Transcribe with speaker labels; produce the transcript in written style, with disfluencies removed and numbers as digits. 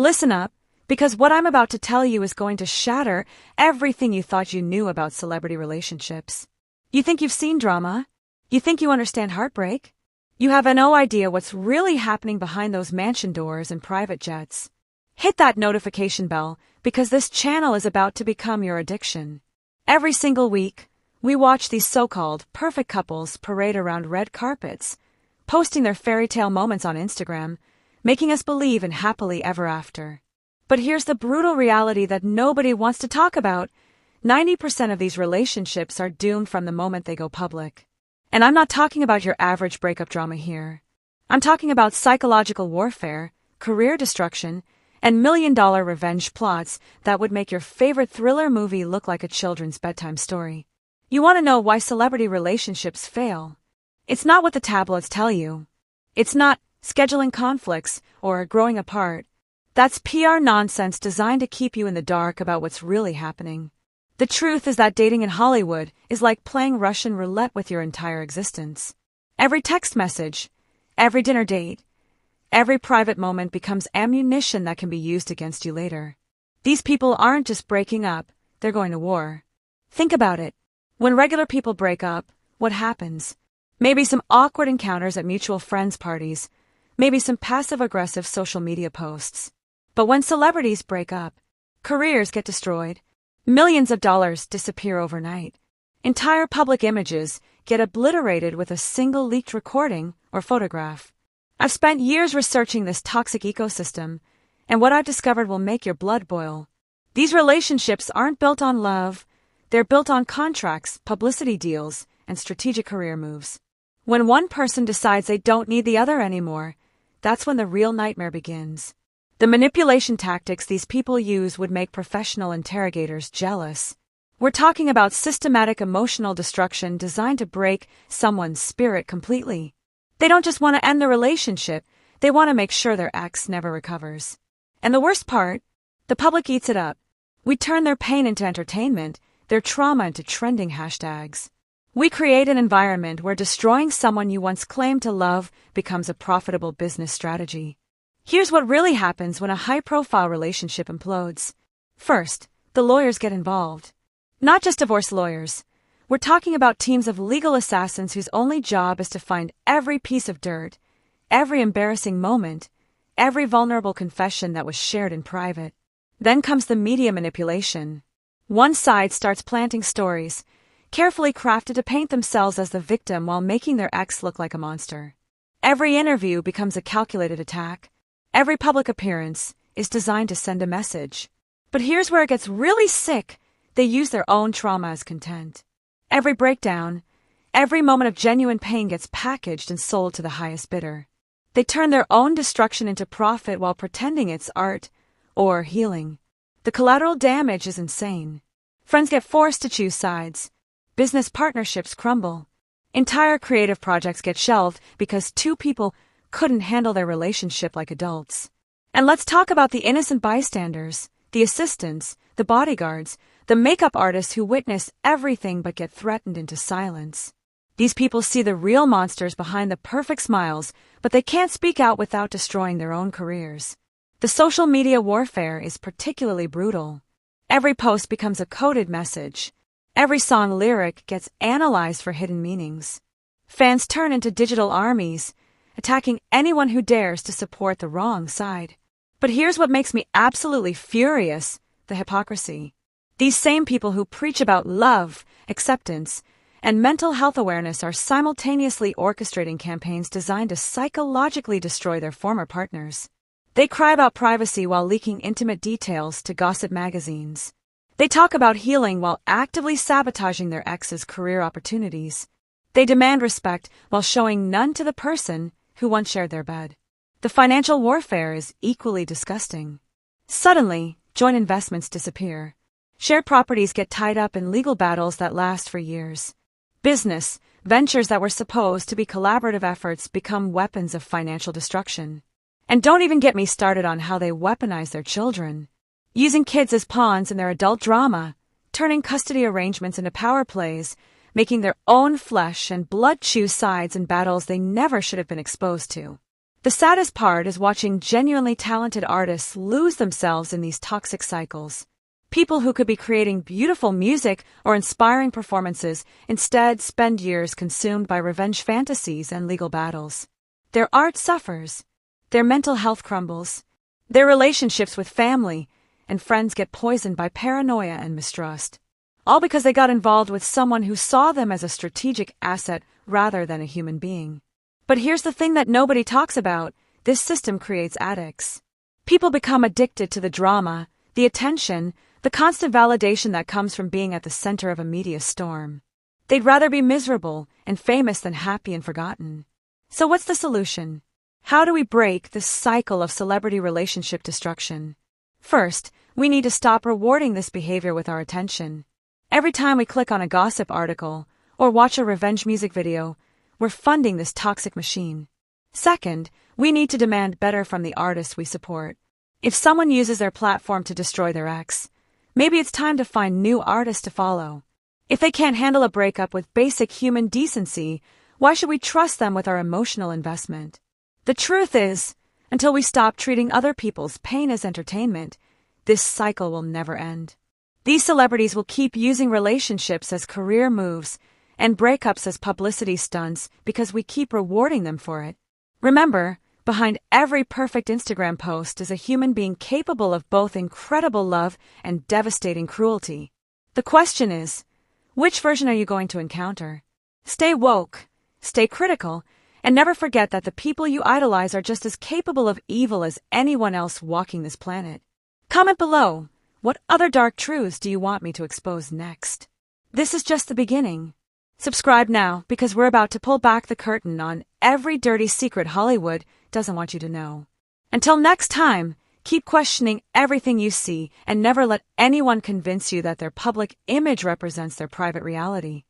Speaker 1: Listen up, because what I'm about to tell you is going to shatter everything you thought you knew about celebrity relationships. You think you've seen drama? You think you understand heartbreak? You have no idea what's really happening behind those mansion doors and private jets. Hit that notification bell, because this channel is about to become your addiction. Every single week, we watch these so-called perfect couples parade around red carpets, posting their fairy tale moments on Instagram, making us believe in happily ever after. But here's the brutal reality that nobody wants to talk about. 90% of these relationships are doomed from the moment they go public. And I'm not talking about your average breakup drama here. I'm talking about psychological warfare, career destruction, and million-dollar revenge plots that would make your favorite thriller movie look like a children's bedtime story. You want to know why celebrity relationships fail? It's not what the tabloids tell you. It's not scheduling conflicts or growing apart. That's PR nonsense designed to keep you in the dark about what's really happening. The truth is that dating in Hollywood is like playing Russian roulette with your entire existence. Every text message, every dinner date, every private moment becomes ammunition that can be used against you later. These people aren't just breaking up, they're going to war. Think about it. When regular people break up, what happens? Maybe some awkward encounters at mutual friends' parties, maybe some passive-aggressive social media posts. But when celebrities break up, careers get destroyed, millions of dollars disappear overnight, entire public images get obliterated with a single leaked recording or photograph. I've spent years researching this toxic ecosystem, and what I've discovered will make your blood boil. These relationships aren't built on love, they're built on contracts, publicity deals, and strategic career moves. When one person decides they don't need the other anymore, that's when the real nightmare begins. The manipulation tactics these people use would make professional interrogators jealous. We're talking about systematic emotional destruction designed to break someone's spirit completely. They don't just want to end the relationship, they want to make sure their ex never recovers. And the worst part? The public eats it up. We turn their pain into entertainment, their trauma into trending hashtags. We create an environment where destroying someone you once claimed to love becomes a profitable business strategy. Here's what really happens when a high-profile relationship implodes. First, the lawyers get involved. Not just divorce lawyers. We're talking about teams of legal assassins whose only job is to find every piece of dirt, every embarrassing moment, every vulnerable confession that was shared in private. Then comes the media manipulation. One side starts planting stories, carefully crafted to paint themselves as the victim while making their ex look like a monster. Every interview becomes a calculated attack. Every public appearance is designed to send a message. But here's where it gets really sick. They use their own trauma as content. Every breakdown, every moment of genuine pain gets packaged and sold to the highest bidder. They turn their own destruction into profit while pretending it's art or healing. The collateral damage is insane. Friends get forced to choose sides. Business partnerships crumble. Entire creative projects get shelved because two people couldn't handle their relationship like adults. And let's talk about the innocent bystanders, the assistants, the bodyguards, the makeup artists who witness everything but get threatened into silence. These people see the real monsters behind the perfect smiles, but they can't speak out without destroying their own careers. The social media warfare is particularly brutal. Every post becomes a coded message. Every song lyric gets analyzed for hidden meanings. Fans turn into digital armies, attacking anyone who dares to support the wrong side. But here's what makes me absolutely furious: the hypocrisy. These same people who preach about love, acceptance, and mental health awareness are simultaneously orchestrating campaigns designed to psychologically destroy their former partners. They cry about privacy while leaking intimate details to gossip magazines. They talk about healing while actively sabotaging their ex's career opportunities. They demand respect while showing none to the person who once shared their bed. The financial warfare is equally disgusting. Suddenly, joint investments disappear. Shared properties get tied up in legal battles that last for years. Business ventures that were supposed to be collaborative efforts become weapons of financial destruction. And don't even get me started on how they weaponize their children, using kids as pawns in their adult drama, turning custody arrangements into power plays, making their own flesh and blood choose sides in battles they never should have been exposed to. The saddest part is watching genuinely talented artists lose themselves in these toxic cycles. People who could be creating beautiful music or inspiring performances instead spend years consumed by revenge fantasies and legal battles. Their art suffers, their mental health crumbles, their relationships with family and friends get poisoned by paranoia and mistrust. All because they got involved with someone who saw them as a strategic asset rather than a human being. But here's the thing that nobody talks about: this system creates addicts. People become addicted to the drama, the attention, the constant validation that comes from being at the center of a media storm. They'd rather be miserable and famous than happy and forgotten. So what's the solution? How do we break this cycle of celebrity relationship destruction? First, we need to stop rewarding this behavior with our attention. Every time we click on a gossip article or watch a revenge music video, we're funding this toxic machine. Second, we need to demand better from the artists we support. If someone uses their platform to destroy their ex, maybe it's time to find new artists to follow. If they can't handle a breakup with basic human decency, why should we trust them with our emotional investment? The truth is, until we stop treating other people's pain as entertainment, this cycle will never end. These celebrities will keep using relationships as career moves and breakups as publicity stunts because we keep rewarding them for it. Remember, behind every perfect Instagram post is a human being capable of both incredible love and devastating cruelty. The question is, which version are you going to encounter? Stay woke, stay critical, and never forget that the people you idolize are just as capable of evil as anyone else walking this planet. Comment below, what other dark truths do you want me to expose next? This is just the beginning. Subscribe now because we're about to pull back the curtain on every dirty secret Hollywood doesn't want you to know. Until next time, keep questioning everything you see and never let anyone convince you that their public image represents their private reality.